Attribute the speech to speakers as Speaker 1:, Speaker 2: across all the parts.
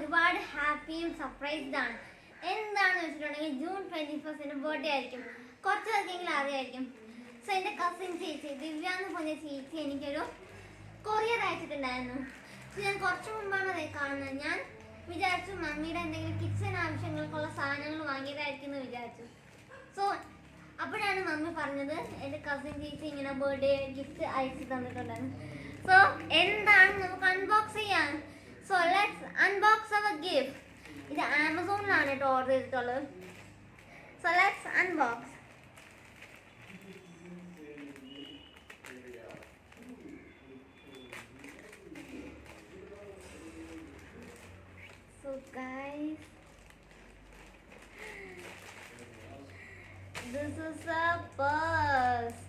Speaker 1: ഒരുപാട് ഹാപ്പിയും സർപ്രൈസ്ഡ് ആണ്. എന്താണെന്ന് വെച്ചിട്ടുണ്ടെങ്കിൽ ജൂൺ 21 ബർത്ത്ഡേ ആയിരിക്കും. കുറച്ച് പേർക്കെങ്കിലും അറിയായിരിക്കും. സോ എൻ്റെ കസിൻ ചേച്ചി ദിവ്യ എന്ന് പറഞ്ഞ ചേച്ചി എനിക്കൊരു കൊറിയർ അയച്ചിട്ടുണ്ടായിരുന്നു. സോ ഞാൻ കുറച്ച് മുമ്പാണ് അത് കാണുന്നത്. ഞാൻ വിചാരിച്ചു മമ്മിയുടെ എന്തെങ്കിലും കിച്ചൺ ആവശ്യങ്ങൾക്കുള്ള സാധനങ്ങൾ വാങ്ങിയതായിരിക്കും എന്ന് വിചാരിച്ചു. സോ അപ്പോഴാണ് മമ്മി പറഞ്ഞത് എൻ്റെ കസിൻ ചേച്ചി ഇങ്ങനെ ബർത്ത്ഡേ ഗിഫ്റ്റ് അയച്ചു തന്നിട്ടുണ്ടായിരുന്നു. സോ എന്താണ് നമുക്ക് അൺബോക്സ് ചെയ്യാൻ. So let's unbox our gift. ഇത് ആമസോണിലാണ് കേട്ടോ ഓർഡർ ചെയ്തിട്ടുള്ളത്. So let's unbox. So guys, this is a purse.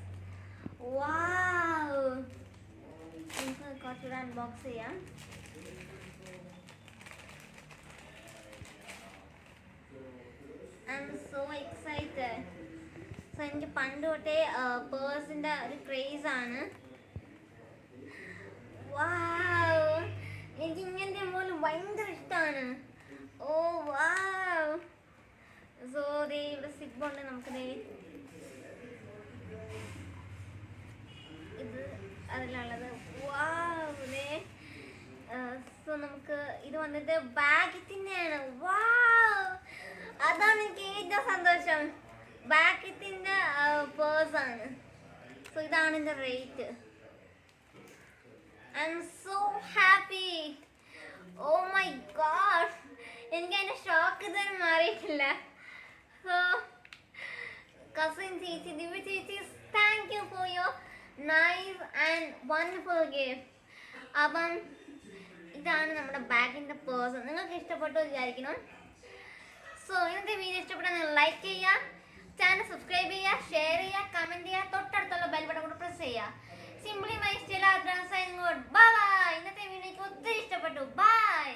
Speaker 1: Wow. നമുക്ക് കുറച്ചുകൂടെ അൺബോക്സ് ചെയ്യാം. I'm so excited. So എനിക്ക് പണ്ട് തൊട്ടേ പേഴ്സിൻ്റെ ഒരു ക്രേസ് ആണ്. Wow. എനിക്ക് ഇങ്ങനത്തെ പോലും ഭയങ്കര ഇഷ്ടമാണ്. ഓ വാവ്. സോ ദേ ഇവിടെ സിബ് ഉണ്ട്. നമുക്ക് ഇത് അതിലുള്ളത്. വാവ്. സോ നമുക്ക് ഇത് വന്നിട്ട് ബാഗിത്തിൻ്റെയാണ്. വാവ്, അതാണ് എനിക്ക് ഏറ്റവും സന്തോഷം. ബാഗിത്തിൻ്റെ പേഴ്സാണ്. സോ ഇതാണ് ഇതിൻ്റെ rate. I'm so happy. Oh my god. എനിക്ക് അതിൻ്റെ ഷോക്ക് ഇതുവരെ മാറിയിട്ടില്ല. സോ കസിൻ ചേച്ചി, ദിവ്യ ചേച്ചി, thank you for your nice and wonderful gift. അപ്പം ഇതാണ് നമ്മുടെ ബാഗിൻ്റെ പേഴ്സ്. നിങ്ങൾക്ക് ഇഷ്ടപ്പെട്ടു വിചാരിക്കണം. സോ ഇന്നത്തെ വീഡിയോ ഇഷ്ടപ്പെട്ടാൽ നിങ്ങൾ ലൈക്ക് ചെയ്യുക, ചാനൽ സബ്സ്ക്രൈബ് ചെയ്യുക, ഷെയർ ചെയ്യുക, കമൻറ്റ് ചെയ്യുക, തൊട്ടടുത്തുള്ള ബെൽ ബട്ടൺ കൂടെ പ്രസ് ചെയ്യുക. Simply my Stella signing out. Bye bye. ഇന്നത്തെ വീഡിയോ എനിക്ക് ഒത്തിരി ഇഷ്ടപ്പെട്ടു. ബൈ.